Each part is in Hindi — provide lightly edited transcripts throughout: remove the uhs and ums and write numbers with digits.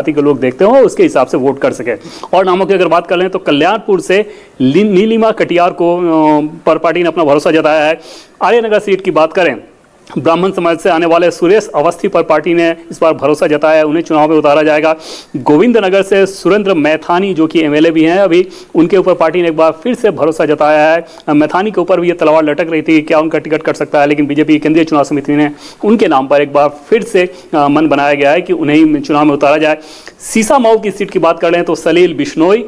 के लोग देखते हो उसके हिसाब से वोट कर सके। और नामों की अगर बात कर लें तो कल्याणपुर से नीलिमा कटियार को पर पार्टी ने अपना भरोसा जताया है। आर्यनगर सीट की बात करें, ब्राह्मण समाज से आने वाले सुरेश अवस्थी पर पार्टी ने इस बार भरोसा जताया है, उन्हें चुनाव में उतारा जाएगा। गोविंदनगर से सुरेंद्र मैथानी जो कि एमएलए भी हैं अभी, उनके ऊपर पार्टी ने एक बार फिर से भरोसा जताया है। मैथानी के ऊपर भी ये तलवार लटक रही थी क्या उनका टिकट कट सकता है, लेकिन बीजेपी केंद्रीय चुनाव समिति ने उनके नाम पर एक बार फिर से मन बनाया गया है कि उन्हें चुनाव में उतारा जाए। सीसामऊ की सीट की बात कर लें तो सलील बिश्नोई,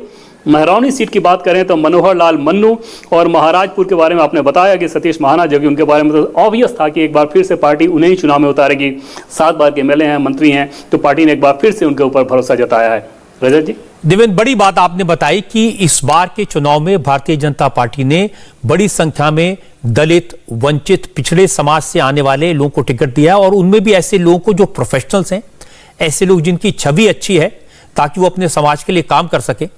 महरौनी सीट की बात करें तो मनोहर लाल मन्नू, और महाराजपुर के बारे में आपने बताया कि सतीश महाना, जो कि उनके बारे में तो ऑब्वियस था कि एक बार फिर से पार्टी उन्हें ही चुनाव में उतारेगी। 7 बार के एमएलए हैं, मंत्री हैं, तो पार्टी ने एक बार फिर से उनके ऊपर भरोसा जताया है। रजत जी, देवेंद्र, बड़ी बात आपने बताई कि इस बार के चुनाव में भारतीय जनता पार्टी ने बड़ी संख्या में दलित, वंचित, पिछड़े समाज से आने वाले लोगों को टिकट दिया, और उनमें भी ऐसे लोगों को जो प्रोफेशनल्स हैं, ऐसे लोग जिनकी छवि अच्छी है ताकि वो अपने समाज के लिए काम कर सके।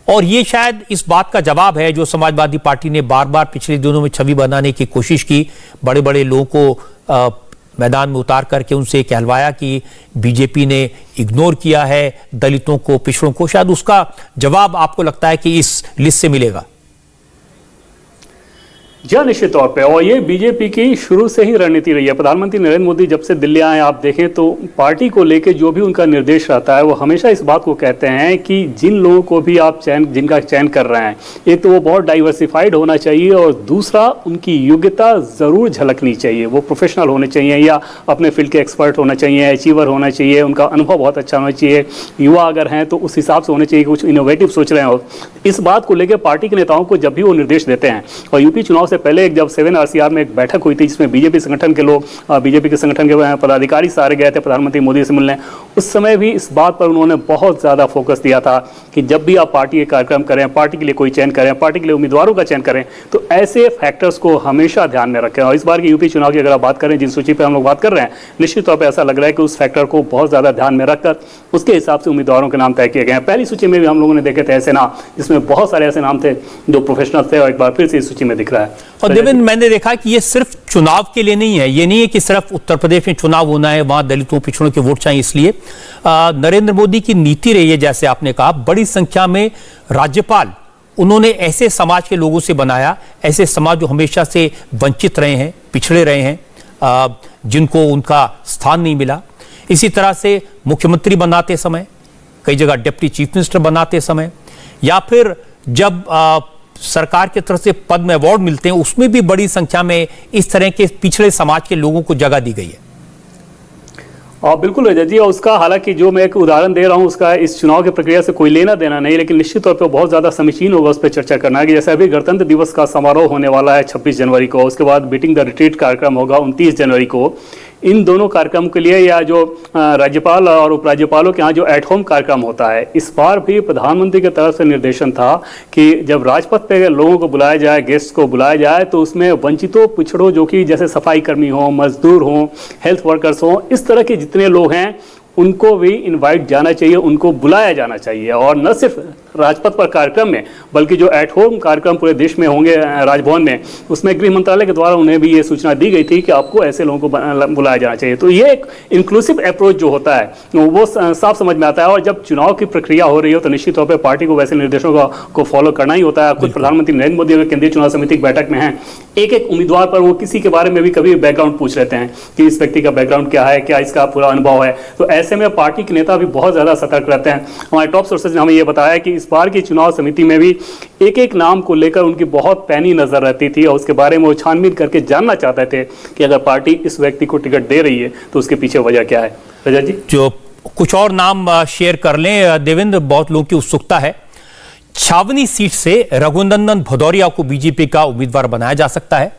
और ये शायद इस बात का जवाब है जो समाजवादी पार्टी ने बार बार पिछले दिनों में छवि बनाने की कोशिश की, बड़े बड़े लोगों को मैदान में उतार करके उनसे कहलवाया कि बीजेपी ने इग्नोर किया है दलितों को, पिछड़ों को। शायद उसका जवाब आपको लगता है कि इस लिस्ट से मिलेगा? जी निश्चित तौर पे, और ये बीजेपी की शुरू से ही रणनीति रही है। प्रधानमंत्री नरेंद्र मोदी जब से दिल्ली आए, आप देखें तो पार्टी को लेकर जो भी उनका निर्देश रहता है वो हमेशा इस बात को कहते हैं कि जिन लोगों को भी आप जिनका चयन कर रहे हैं, एक तो वो बहुत डाइवर्सिफाइड होना चाहिए, और दूसरा उनकी योग्यता ज़रूर झलकनी चाहिए। वो प्रोफेशनल होने चाहिए या अपने फील्ड के एक्सपर्ट होना चाहिए, अचीवर होना चाहिए, उनका अनुभव बहुत अच्छा होना चाहिए, युवा अगर हैं तो उस हिसाब से होने चाहिए, कुछ इनोवेटिव सोच रहे हो। इस बात को लेकर पार्टी के नेताओं को जब भी वो निर्देश देते हैं, और यूपी चुनाव से पहले जब 7 RCR में एक बैठक हुई थी जिसमें बीजेपी संगठन के लोग, बीजेपी के संगठन के पदाधिकारी सारे गए थे प्रधानमंत्री मोदी से मिलने, उस समय भी इस बात पर उन्होंने बहुत ज़्यादा फोकस दिया था कि जब भी आप पार्टी के कार्यक्रम करें, पार्टी के लिए कोई चयन करें, पार्टी के लिए उम्मीदवारों का चयन करें, तो ऐसे फैक्टर्स को हमेशा ध्यान में रखें। और इस बार के यूपी चुनाव की अगर आप बात करें, जिस सूची पर हम लोग बात कर रहे हैं, निश्चित तौर पर ऐसा लग रहा है कि उस फैक्टर को बहुत ज़्यादा ध्यान में रखकर उसके हिसाब से उम्मीदवारों के नाम तय किए गए हैं। पहली सूची में भी हम लोगों ने देखे थे ऐसे नाम, जिसमें बहुत सारे ऐसे नाम थे जो प्रोफेशनल थे, और एक बार फिर से इस सूची में दिख रहा है। और देवेंद्र, मैंने देखा कि ये सिर्फ चुनाव के लिए नहीं है, ये नहीं है कि सिर्फ उत्तर प्रदेश में चुनाव होना है, वहां दलितों पिछड़ों के वोट चाहिए, इसलिए नरेंद्र मोदी की नीति रही है, जैसे आपने कहा, बड़ी संख्या में राज्यपाल उन्होंने ऐसे समाज के लोगों से बनाया, ऐसे समाज जो हमेशा से वंचित रहे हैं, पिछड़े रहे हैं, जिनको उनका स्थान नहीं मिला। इसी तरह से मुख्यमंत्री बनाते समय, कई जगह डिप्टी चीफ मिनिस्टर बनाते समय, या फिर जब सरकार की तरफ से पद्म अवार्ड मिलते हैं, उसमें भी बड़ी संख्या में इस तरह के पिछड़े समाज के लोगों को जगह दी गई है। बिल्कुल रजत जी, और उसका हालांकि जो मैं एक उदाहरण दे रहा हूं उसका इस चुनाव की प्रक्रिया से कोई लेना देना नहीं, लेकिन निश्चित तौर पे बहुत ज़्यादा समीचीन होगा उस पर चर्चा करना है कि जैसे अभी गणतंत्र दिवस का समारोह होने वाला है 26 जनवरी को, उसके बाद बीटिंग द रिट्रीट कार्यक्रम होगा 29 जनवरी को। इन दोनों कार्यक्रम के लिए या जो राज्यपाल और उपराज्यपालों के यहाँ जो एट होम कार्यक्रम होता है, इस बार भी प्रधानमंत्री की तरफ से निर्देशन था कि जब राजपथ पे लोगों को बुलाया जाए, गेस्ट को बुलाया जाए, तो उसमें वंचितों, पिछड़ों, जो कि जैसे सफाई कर्मी हों, मजदूर हों, हेल्थ वर्कर्स हों, इस तरह के जितने लोग हैं उनको भी इनवाइट जाना चाहिए, उनको बुलाया जाना चाहिए। और न सिर्फ राजपथ पर कार्यक्रम में, बल्कि जो एट होम कार्यक्रम पूरे देश में होंगे राजभवन में, उसमें गृह मंत्रालय के द्वारा उन्हें भी ये सूचना दी गई थी कि आपको ऐसे लोगों को बुलाया जाना चाहिए। तो ये एक इंक्लूसिव अप्रोच जो होता है वो साफ समझ में आता है। और जब चुनाव की प्रक्रिया हो रही हो तो निश्चित तौर पर पार्टी को वैसे निर्देशों को फॉलो करना ही होता है। खुद प्रधानमंत्री नरेंद्र मोदी अगर केंद्रीय चुनाव समिति की बैठक में हैं, एक एक उम्मीदवार पर वो किसी के बारे में भी कभी बैकग्राउंड पूछ लेते हैं कि इस व्यक्ति का बैकग्राउंड क्या है, क्या इसका पूरा अनुभव है। तो ऐसे में पार्टी के नेता भी बहुत ज्यादा सतर्क रहते हैं। हमारे टॉप सोर्सेज ने हमें यह बताया कि इस बार की चुनाव समिति में भी एक एक नाम को लेकर उनकी बहुत पैनी नजर रहती थी, और उसके बारे में वो छानबीन करके जानना चाहते थे कि अगर पार्टी इस व्यक्ति को टिकट दे रही है तो उसके पीछे वजह क्या है। रजत जी, जो कुछ और नाम शेयर कर लें देवेंद्र, बहुत लोगों की उत्सुकता है। छावनी सीट से रघुनंदन भदौरिया को बीजेपी का उम्मीदवार बनाया जा सकता है।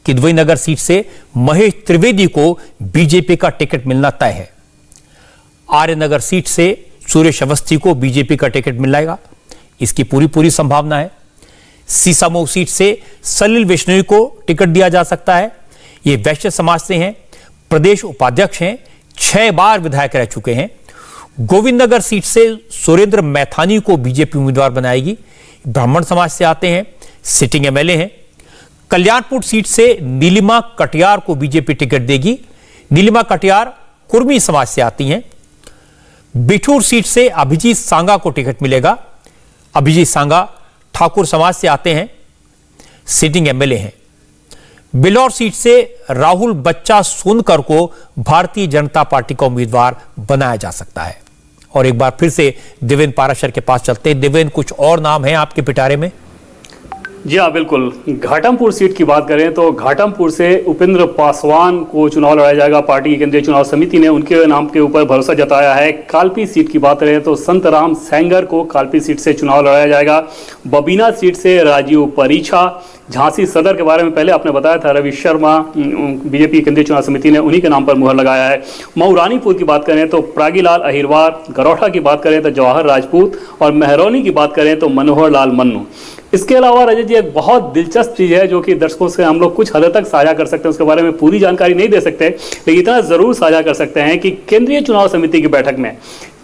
किदवई नगर सीट से महेश त्रिवेदी को बीजेपी का टिकट मिलना तय है। आर्यनगर सीट से सुरेश अवस्थी को बीजेपी का टिकट मिलेगा, इसकी पूरी संभावना है। सीसामऊ सीट से सलील बिश्नोई को टिकट दिया जा सकता है। ये वैश्य समाज से हैं, प्रदेश उपाध्यक्ष हैं, 6 बार विधायक रह चुके हैं। गोविंदनगर सीट से सुरेंद्र मैथानी को बीजेपी उम्मीदवार बनाएगी, ब्राह्मण समाज से आते हैं, सिटिंग एमएलए हैं। कल्याणपुर सीट से नीलिमा कटियार को बीजेपी टिकट देगी। नीलिमा कटियार कुर्मी समाज से आती हैं। बिठूर सीट से अभिजीत सांगा को टिकट मिलेगा। अभिजीत सांगा ठाकुर समाज से आते हैं, सिटिंग एमएलए हैं। बिलौर सीट से राहुल बच्चा सोनकर को भारतीय जनता पार्टी का उम्मीदवार बनाया जा सकता है। और एक बार फिर से देवेंद्र पाराशर के पास चलते हैं। देवेंद्र, कुछ और नाम है आपके पिटारे में? जी हाँ, बिल्कुल। घाटमपुर सीट की बात करें तो घाटमपुर से उपेंद्र पासवान को चुनाव लड़ाया जाएगा। पार्टी की केंद्रीय चुनाव समिति ने उनके नाम के ऊपर भरोसा जताया है। कालपी सीट की बात करें तो संतराम सेंगर को कालपी सीट से चुनाव लड़ाया जाएगा। बबीना सीट से राजीव परीछा। झांसी सदर के बारे में पहले आपने बताया था, रवि शर्मा, बीजेपी केंद्रीय चुनाव समिति ने उन्हीं के नाम पर मुहर लगाया है। मऊरानीपुर की बात करें तो प्रागीलाल अहिरवार। गरौठा की बात करें तो जवाहर राजपूत। और मेहरौनी की बात करें तो मनोहर लाल मन्नू। इसके अलावा रजत जी, एक बहुत दिलचस्प चीज़ है जो कि दर्शकों से हम लोग कुछ हद तक साझा कर सकते हैं। उसके बारे में पूरी जानकारी नहीं दे सकते, लेकिन इतना ज़रूर साझा कर सकते हैं कि केंद्रीय चुनाव समिति की बैठक में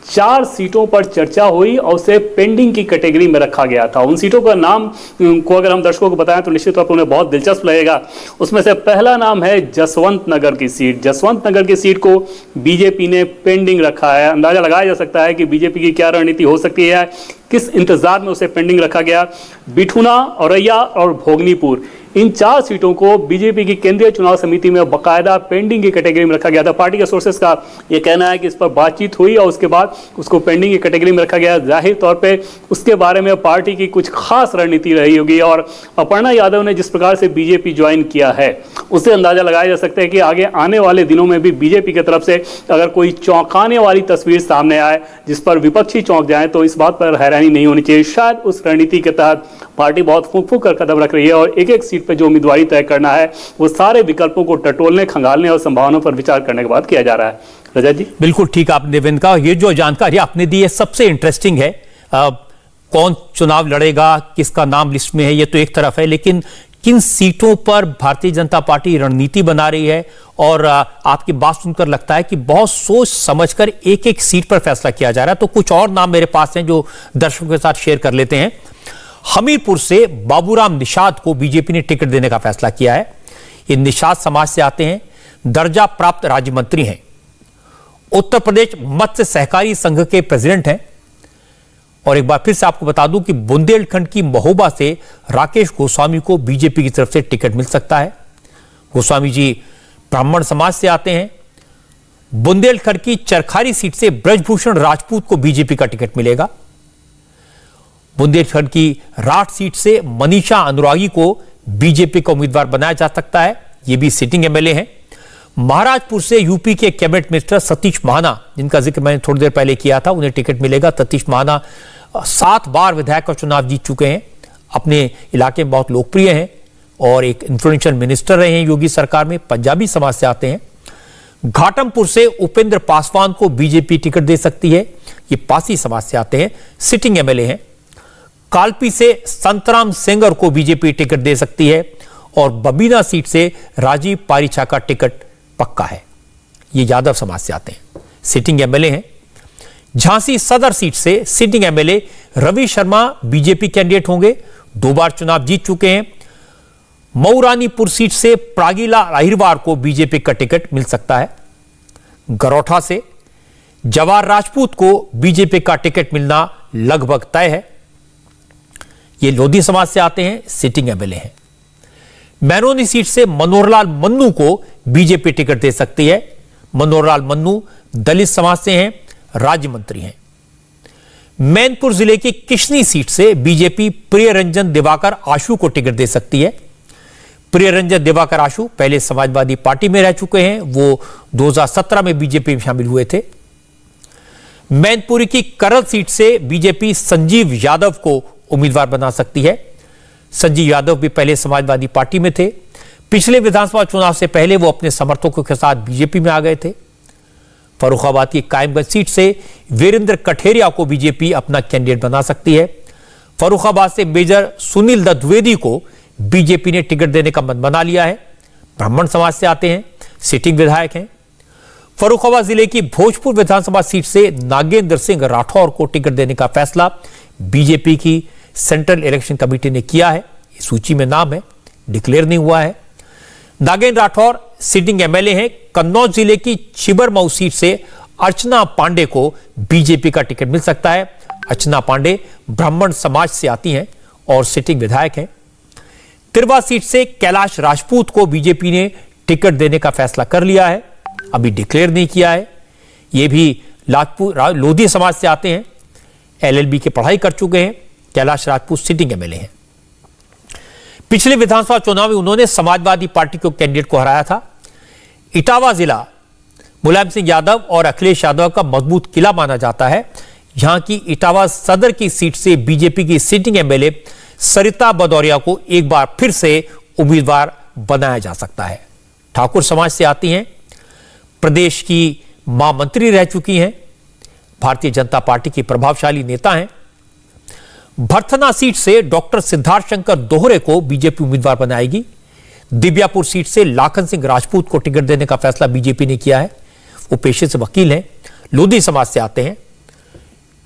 4 सीटों पर चर्चा हुई और उसे पेंडिंग की कैटेगरी में रखा गया था। उन सीटों का नाम को अगर हम दर्शकों को बताएं तो निश्चित तौर पर उन्हें बहुत दिलचस्प लगेगा। उसमें से पहला नाम है जसवंत नगर की सीट। जसवंत नगर की सीट को बीजेपी ने पेंडिंग रखा है। अंदाजा लगाया जा सकता है कि बीजेपी की क्या रणनीति हो सकती है, किस इंतजार में उसे पेंडिंग रखा गया। बिठूना, औरैया और भोगनीपुर, इन 4 सीटों को बीजेपी की केंद्रीय चुनाव समिति में बाकायदा पेंडिंग की कैटेगरी में रखा गया था। पार्टी के सोर्सेस का यह कहना है कि इस पर बातचीत हुई और उसके बाद उसको पेंडिंग की कैटेगरी में रखा गया। जाहिर तौर पे उसके बारे में पार्टी की कुछ खास रणनीति रही होगी और अपर्णा यादव ने जिस प्रकार से बीजेपी ज्वाइन किया है उससे अंदाजा लगाया जा सकता है कि आगे आने वाले दिनों में भी बीजेपी की तरफ से अगर कोई चौंकाने वाली तस्वीर सामने आए जिस पर विपक्षी चौंक जाए तो इस बात पर हैरानी नहीं होनी चाहिए। शायद उस रणनीति के तहत पार्टी बहुत फूंक फूंक कर कदम रख रही है और एक एक सीट पर जो उम्मीदवारी तय करना है वो सारे विकल्पों को टटोलने, खंगालने और संभावनाओं पर विचार करने के बाद किया जा रहा है। रजत जी, बिल्कुल ठीक आपने देवेंद्र का, ये जो जानकारी आपने दी है सबसे इंटरेस्टिंग है। कौन चुनाव लड़ेगा, किसका नाम लिस्ट में है, ये तो एक तरफ है, लेकिन किन सीटों पर भारतीय जनता पार्टी रणनीति बना रही है। और आपकी बात सुनकर लगता है कि बहुत सोच समझकर एक एक सीट पर फैसला किया जा रहा है। तो कुछ और नाम मेरे पास हैं जो दर्शकों के साथ शेयर कर लेते हैं। हमीरपुर से बाबूराम निषाद को बीजेपी ने टिकट देने का फैसला किया है। ये निषाद समाज से आते हैं, दर्जा प्राप्त राज्य मंत्री हैं, उत्तर प्रदेश मत्स्य सहकारी संघ के प्रेसिडेंट हैं। और एक बार फिर से आपको बता दूं कि बुंदेलखंड की महोबा से राकेश गोस्वामी को बीजेपी की तरफ से टिकट मिल सकता है। गोस्वामी जी ब्राह्मण समाज से आते हैं। बुंदेलखंड की चरखारी सीट से ब्रजभूषण राजपूत को बीजेपी का टिकट मिलेगा। बुंदेलखंड की राठ सीट से मनीषा अनुरागी को बीजेपी का उम्मीदवार बनाया जा सकता है, ये भी सिटिंग एमएलए हैं। महाराजपुर से यूपी के कैबिनेट मिनिस्टर सतीश महाना, जिनका जिक्र मैंने थोड़ी देर पहले किया था, उन्हें टिकट मिलेगा। सतीश महाना 7 बार विधायक का चुनाव जीत चुके हैं, अपने इलाके में बहुत लोकप्रिय हैं और एक इन्फ्लुएंशियल मिनिस्टर रहे हैं योगी सरकार में। पंजाबी समाज से आते हैं। घाटमपुर से उपेंद्र पासवान को बीजेपी टिकट दे सकती है, ये पासी समाज से आते हैं, सिटिंग एमएलए हैं। कालपी से संतराम सेंगर को बीजेपी टिकट दे सकती है और बबीना सीट से राजीव पारीछा का टिकट पक्का है, ये यादव समाज से आते हैं, सिटिंग एमएलए हैं। झांसी सदर सीट से sitting MLA Ravi Sharma BJP candidate होंगे, 2 बार चुनाव जीत चुके हैं। मऊरानीपुर सीट से प्रागीलाल अहिरवार को बीजेपी का टिकट मिल सकता है। गरौठा से जवाहर राजपूत को बीजेपी का टिकट मिलना लगभग तय है, ये लोधी समाज से आते हैं, सिटिंग एमएलए हैं। मैनोनी सीट से मनोहर लाल मन्नू को बीजेपी टिकट दे सकती है। मनोहर लाल मन्नू दलित समाज से हैं, राज्य मंत्री हैं। मैनपुर जिले की किशनी सीट से बीजेपी प्रियरंजन दिवाकर आशु को टिकट दे सकती है। प्रियरंजन दिवाकर आशु पहले समाजवादी पार्टी में रह चुके हैं, वो 2017 में बीजेपी में शामिल हुए थे। मैनपुरी की करल सीट से बीजेपी संजीव यादव को उम्मीदवार बना सकती है। संजीव यादव भी पहले समाजवादी पार्टी में थे, पिछले विधानसभा चुनाव से पहले वो अपने समर्थकों के साथ बीजेपी में आ गए थे। फर्रुखाबाद की कायमगंज सीट से वीरेंद्र कठेरिया को बीजेपी अपना कैंडिडेट बना सकती है। फर्रुखाबाद से मेजर सुनील दत्त द्विवेदी को बीजेपी ने टिकट देने का मन बना लिया है, ब्राह्मण समाज से आते हैं, सिटिंग विधायक हैं। फर्रुखाबाद जिले की भोजपुर विधानसभा सीट से नागेंद्र सिंह राठौर को टिकट देने का फैसला बीजेपी की सेंट्रल इलेक्शन कमेटी ने किया है, सूची में नाम है, डिक्लेयर नहीं हुआ है। नागेंद्र राठौर सिटिंग एमएलए हैं। कन्नौज जिले की छिबरमऊ सीट से अर्चना पांडे को बीजेपी का टिकट मिल सकता है। अर्चना पांडे ब्राह्मण समाज से आती हैं और सिटिंग विधायक हैं। तिरवा सीट से कैलाश राजपूत को बीजेपी ने टिकट देने का फैसला कर लिया है, अभी डिक्लेयर नहीं किया है। ये भी लोधी समाज से आते हैं, एलएलबी की पढ़ाई कर चुके हैं। कैलाश राजपूत सिटिंग एमएलए हैं। पिछले विधानसभा चुनाव में उन्होंने समाजवादी पार्टी के कैंडिडेट को हराया था। इटावा जिला मुलायम सिंह यादव और अखिलेश यादव का मजबूत किला माना जाता है। यहां की इटावा सदर की सीट से बीजेपी की सिटिंग एमएलए सरिता भदौरिया को एक बार फिर से उम्मीदवार बनाया जा सकता है। ठाकुर समाज से आती हैं, प्रदेश की महामंत्री रह चुकी हैं, भारतीय जनता पार्टी की प्रभावशाली नेता हैं। भरथना सीट से डॉक्टर सिद्धार्थ शंकर दोहरे को बीजेपी उम्मीदवार बनाएगी। दिव्यापुर सीट से लाखन सिंह राजपूत को टिकट देने का फैसला बीजेपी ने किया है। वो पेशे से वकील हैं, लोधी समाज से आते हैं,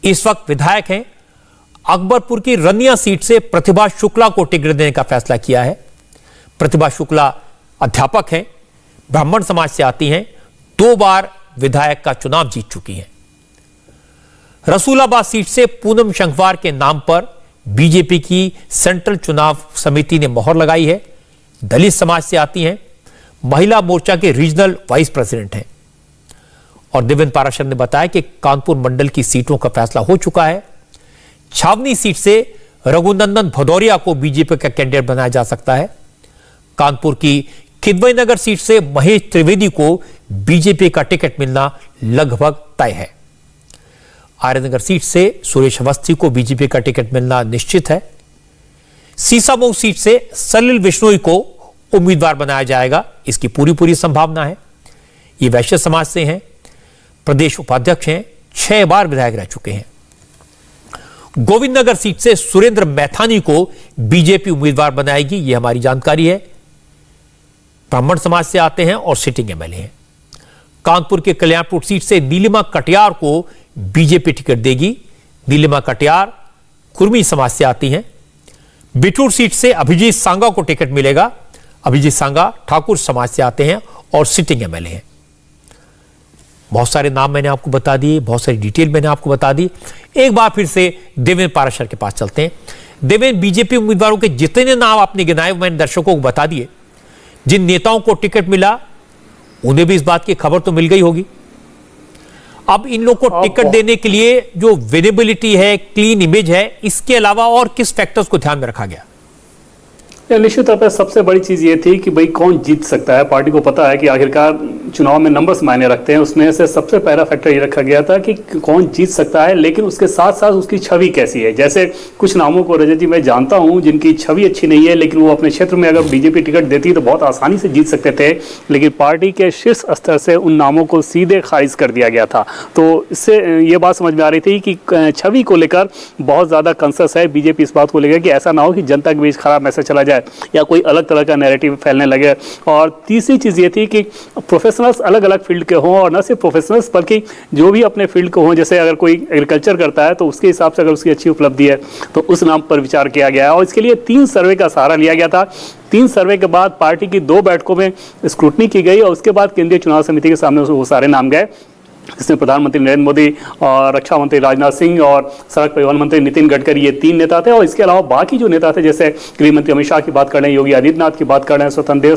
इस वक्त विधायक हैं। अकबरपुर की रनिया सीट से प्रतिभा शुक्ला को टिकट देने का फैसला किया है। प्रतिभा शुक्ला अध्यापक हैं, ब्राह्मण समाज से आती हैं, 2 बार विधायक का चुनाव जीत चुकी हैं। रसूलाबाद सीट से पूनम शंखवार के नाम पर बीजेपी की सेंट्रल चुनाव समिति ने मोहर लगाई है। दलित समाज से आती हैं, महिला मोर्चा के रीजनल वाइस प्रेसिडेंट हैं। और देवेंद्र पाराशर ने बताया कि कानपुर मंडल की सीटों का फैसला हो चुका है। छावनी सीट से रघुनंदन भदौरिया को बीजेपी का कैंडिडेट बनाया जा सकता है। कानपुर की किदवई नगर सीट से महेश त्रिवेदी को बीजेपी का टिकट मिलना लगभग तय है। आर्यनगर सीट से सुरेश अवस्थी को बीजेपी का टिकट मिलना निश्चित है। सीसामऊ सीट से सलिल बिश्नोई को उम्मीदवार बनाया जाएगा, इसकी पूरी संभावना है। ये वैश्य समाज से हैं, प्रदेश उपाध्यक्ष हैं, 6 बार विधायक रह चुके हैं। गोविंदनगर सीट से सुरेंद्र मैथानी को बीजेपी उम्मीदवार बनाएगी, ये हमारी जानकारी है। ब्राह्मण समाज से आते हैं और सिटिंग एमएलए हैं। कानपुर के कल्याणपुर सीट से नीलिमा कटियार को बीजेपी टिकट देगी। नीलिमा कटियार कुर्मी समाज से आती हैं। बिठूर सीट से अभिजीत सांगा को टिकट मिलेगा। अभिजीत सांगा ठाकुर समाज से आते हैं और सिटिंग एमएलए हैं। बहुत सारे नाम मैंने आपको बता दिए, बहुत सारी डिटेल मैंने आपको बता दी। एक बार फिर से देवेंद्र पाराशर के पास चलते हैं। देवेंद्र, बीजेपी उम्मीदवारों के जितने नाम आपने गिनाए मैंने दर्शकों को बता दिए। जिन नेताओं को टिकट मिला उन्हें भी इस बात की खबर तो मिल गई होगी। अब इन लोग को टिकट देने के लिए जो विजिबिलिटी है, क्लीन इमेज है, इसके अलावा और किस फैक्टर्स को ध्यान में रखा गया? निश्चित तौर पर सबसे बड़ी चीज ये थी कि भाई कौन जीत सकता है। पार्टी को पता है कि आखिरकार चुनाव में नंबर्स मायने रखते हैं, उसमें से सबसे पहला फैक्टर ये रखा गया था कि कौन जीत सकता है, लेकिन उसके साथ साथ उसकी छवि कैसी है। जैसे कुछ नामों को रजत जी मैं जानता हूं जिनकी छवि अच्छी नहीं है, लेकिन वो अपने क्षेत्र में अगर बीजेपी टिकट देती तो बहुत आसानी से जीत सकते थे, लेकिन पार्टी के शीर्ष स्तर से उन नामों को सीधे खारिज कर दिया गया था। तो इससे ये बात समझ में आ रही थी कि छवि को लेकर बहुत ज़्यादा कंसर्स है बीजेपी इस बात को लेकर कि ऐसा ना हो कि जनता के बीच खराब मैसेज चला जाए या कोई अलग तरह का नैरेटिव फैलने लगे। और तीसरी चीज़ ये थी कि प्रोफेशनल्स अलग अलग फील्ड के हों, और न सिर्फ प्रोफेशनल्स बल्कि जो भी अपने फील्ड के हों। जैसे अगर कोई एग्रीकल्चर करता है तो उसके हिसाब से अगर उसकी अच्छी उपलब्धि है तो उस नाम पर विचार किया गया है। और इसके लिए 3 सर्वे का सहारा लिया गया था। 3 सर्वे के बाद पार्टी की 2 बैठकों में स्क्रूटनी की गई और उसके बाद केंद्रीय चुनाव समिति के सामने वो सारे नाम गए, जिसमें प्रधानमंत्री नरेंद्र मोदी और रक्षा मंत्री राजनाथ सिंह और सड़क परिवहन मंत्री नितिन गडकरी, ये 3 नेता थे। और इसके अलावा बाकी जो नेता थे, जैसे गृह मंत्री अमित शाह की बात कर रहे हैं, योगी आदित्यनाथ की बात कर रहे हैं, स्वतंत्र देव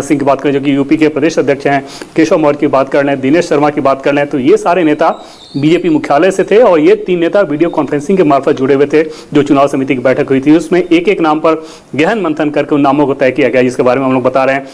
सिंह की बात कर रहे हैं जो कि यूपी के प्रदेश अध्यक्ष हैं, केशव मौर्य की बात कर रहे हैं, दिनेश शर्मा की बात कर रहे हैं, तो ये सारे नेता बीजेपी मुख्यालय से थे। और ये 3 नेता वीडियो कॉन्फ्रेंसिंग के मार्फत जुड़े हुए थे। जो चुनाव समिति की बैठक हुई थी उसमें एक नाम पर गहन मंथन करके उन नामों को तय किया गया, जिसके बारे में हम लोग बता रहे हैं।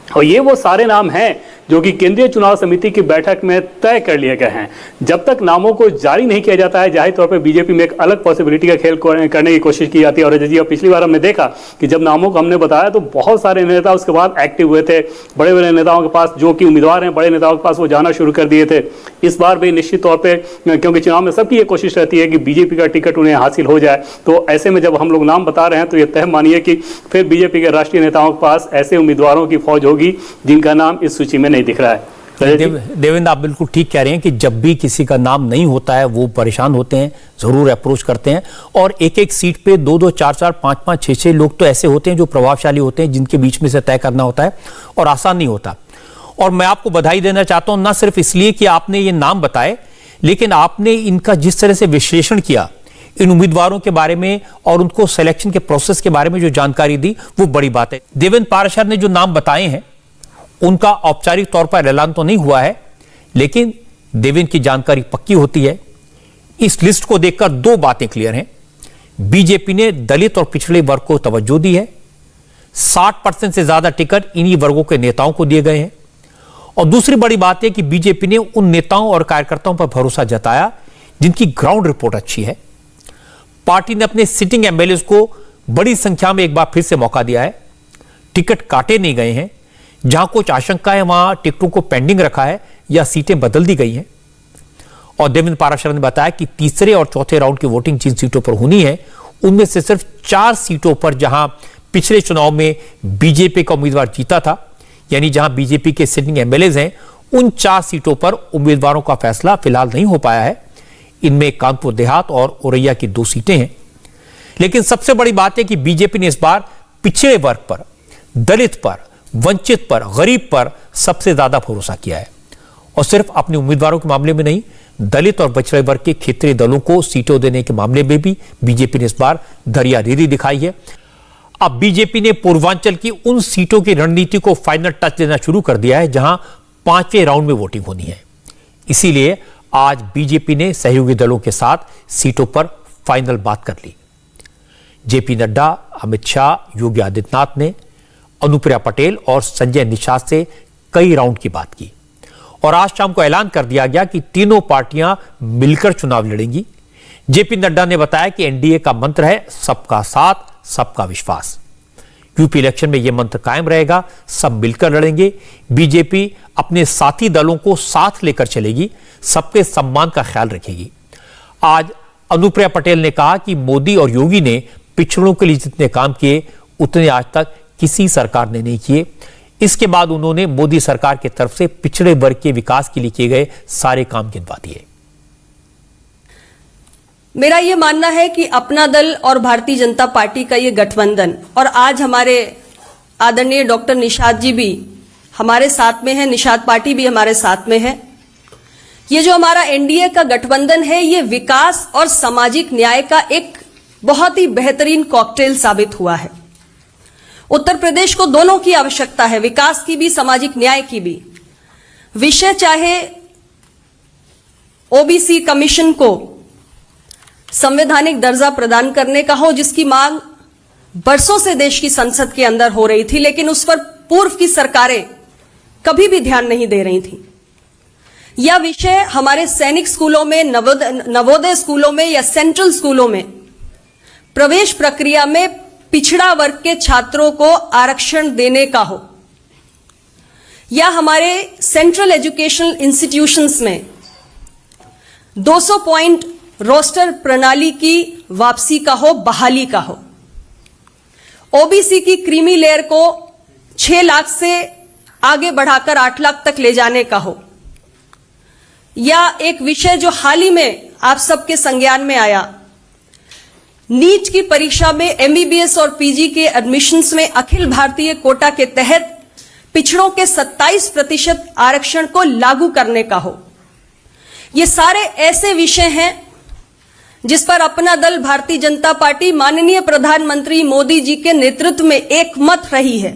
और ये वो सारे नाम हैं जो कि केंद्रीय चुनाव समिति की बैठक में तय कर लिए गए हैं। जब तक नामों को जारी नहीं किया जाता है, जाहिर तौर पर बीजेपी में एक अलग पॉसिबिलिटी का खेल करने की कोशिश की जाती है। और जी, पिछली बार हमने देखा कि जब नामों को हमने बताया तो बहुत सारे नेता उसके बाद एक्टिव हुए थे। बड़े बड़े नेताओं के पास, जो कि उम्मीदवार हैं बड़े नेताओं के पास, वो जाना शुरू कर दिए थे। इस बार भी निश्चित तौर पर, क्योंकि चुनाव में सबकी ये कोशिश रहती है कि बीजेपी का टिकट उन्हें हासिल हो जाए, तो ऐसे में जब हम लोग नाम बता रहे हैं तो ये तय मानिए कि फिर बीजेपी के राष्ट्रीय नेताओं के पास ऐसे उम्मीदवारों की फौज होगी जिनका नाम इस सूची में नहीं दिख रहा है। देवेंद्र, आप बिल्कुल ठीक कह रहे हैं कि जब भी किसी का नाम नहीं होता है वो परेशान होते हैं, जरूर अप्रोच करते हैं। और एक सीट पे 2-2, 4-4, 5-5, 6-6 लोग तो ऐसे होते हैं जो प्रभावशाली होते हैं, जिनके बीच में से तय करना होता है और आसान नहीं होता। और मैं आपको बधाई देना चाहता हूं, ना सिर्फ इसलिए कि आपने ये नाम बताए, लेकिन आपने इनका जिस तरह से विश्लेषण किया इन उम्मीदवारों के बारे में और उनको सिलेक्शन के प्रोसेस के बारे में जो जानकारी दी, वो बड़ी बात है। देवेंद्र पाराशर ने जो नाम बताए हैं उनका औपचारिक तौर पर ऐलान तो नहीं हुआ है, लेकिन देवेंद्र की जानकारी पक्की होती है। इस लिस्ट को देखकर दो बातें क्लियर हैं। बीजेपी ने दलित और पिछड़े वर्ग को तवज्जो दी है। 60% से ज्यादा टिकट इन्हीं वर्गों के नेताओं को दिए गए हैं। और दूसरी बड़ी बात यह कि बीजेपी ने उन नेताओं और कार्यकर्ताओं पर भरोसा जताया जिनकी ग्राउंड रिपोर्ट अच्छी है। पार्टी ने अपने सिटिंग एमएलए को बड़ी संख्या में एक बार फिर से मौका दिया है। टिकट काटे नहीं गए हैं। जहां कुछ आशंका है वहां टिकटों को पेंडिंग रखा है या सीटें बदल दी गई हैं। और देवेंद्र पाराशर ने बताया कि तीसरे और चौथे राउंड की वोटिंग जिन सीटों पर होनी है उनमें से सिर्फ 4 सीटों पर जहां पिछले चुनाव में बीजेपी का उम्मीदवार जीता था, यानी जहां बीजेपी के सिटिंग एमएलए हैं, उन 4 सीटों पर उम्मीदवारों का फैसला फिलहाल नहीं हो पाया है। इनमें कानपुर देहात और औरैया की 2 सीटें हैं। लेकिन सबसे बड़ी बात है कि बीजेपी ने इस बार पिछड़े वर्ग पर, दलित पर, वंचित पर, गरीब पर सबसे ज्यादा भरोसा किया है। और सिर्फ अपने उम्मीदवारों के मामले में नहीं, दलित और पिछड़े वर्ग के क्षेत्रीय दलों को सीटों देने के मामले में भी बीजेपी ने इस बार दरियादीदी दिखाई है। अब बीजेपी ने पूर्वांचल की उन सीटों की रणनीति को फाइनल टच देना शुरू कर दिया है जहां 5वें राउंड में वोटिंग होनी है। इसीलिए आज बीजेपी ने सहयोगी दलों के साथ सीटों पर फाइनल बात कर ली। जेपी नड्डा, अमित शाह, योगी आदित्यनाथ ने अनुप्रिया पटेल और संजय निषाद से कई राउंड की बात की और आज शाम को ऐलान कर दिया गया कि तीनों पार्टियां मिलकर चुनाव लड़ेंगी। जेपी नड्डा ने बताया कि एनडीए का मंत्र है सबका साथ, सबका विश्वास। यूपी इलेक्शन में यह मंत्र कायम रहेगा, सब मिलकर लड़ेंगे। बीजेपी अपने साथी दलों को साथ लेकर चलेगी, सबके सम्मान का ख्याल रखेगी। आज अनुप्रिया पटेल ने कहा कि मोदी और योगी ने पिछड़ों के लिए जितने काम किए उतने आज तक किसी सरकार ने नहीं किए। इसके बाद उन्होंने मोदी सरकार की तरफ से पिछड़े वर्ग के विकास के लिए किए गए सारे काम गिनवा दिए। मेरा यह मानना है कि अपना दल और भारतीय जनता पार्टी का ये गठबंधन, और आज हमारे आदरणीय डॉक्टर निषाद जी भी हमारे साथ में है, निषाद पार्टी भी हमारे साथ में है। ये जो हमारा एनडीए का गठबंधन है, ये विकास और सामाजिक न्याय का एक बहुत ही बेहतरीन कॉकटेल साबित हुआ है। उत्तर प्रदेश को दोनों की आवश्यकता है, विकास की भी, सामाजिक न्याय की भी। विषय चाहे ओबीसी कमीशन को संवैधानिक दर्जा प्रदान करने का हो, जिसकी मांग बरसों से देश की संसद के अंदर हो रही थी, लेकिन उस पर पूर्व की सरकारें कभी भी ध्यान नहीं दे रही थी। यह विषय हमारे सैनिक स्कूलों में, नवोदय स्कूलों में या सेंट्रल स्कूलों में प्रवेश प्रक्रिया में पिछड़ा वर्ग के छात्रों को आरक्षण देने का हो, या हमारे सेंट्रल एजुकेशनल इंस्टीट्यूशंस में 200 पॉइंट रोस्टर प्रणाली की वापसी का हो, बहाली का हो, ओबीसी की क्रीमी लेयर को 6 लाख से आगे बढ़ाकर 8 लाख तक ले जाने का हो, या एक विषय जो हाल ही में आप सबके संज्ञान में आया, नीट की परीक्षा में एमबीबीएस और पीजी के एडमिशन्स में अखिल भारतीय कोटा के तहत पिछड़ों के 27% आरक्षण को लागू करने का हो। ये सारे ऐसे विषय हैं जिस पर अपना दल भारतीय जनता पार्टी माननीय प्रधानमंत्री मोदी जी के नेतृत्व में एकमत रही है।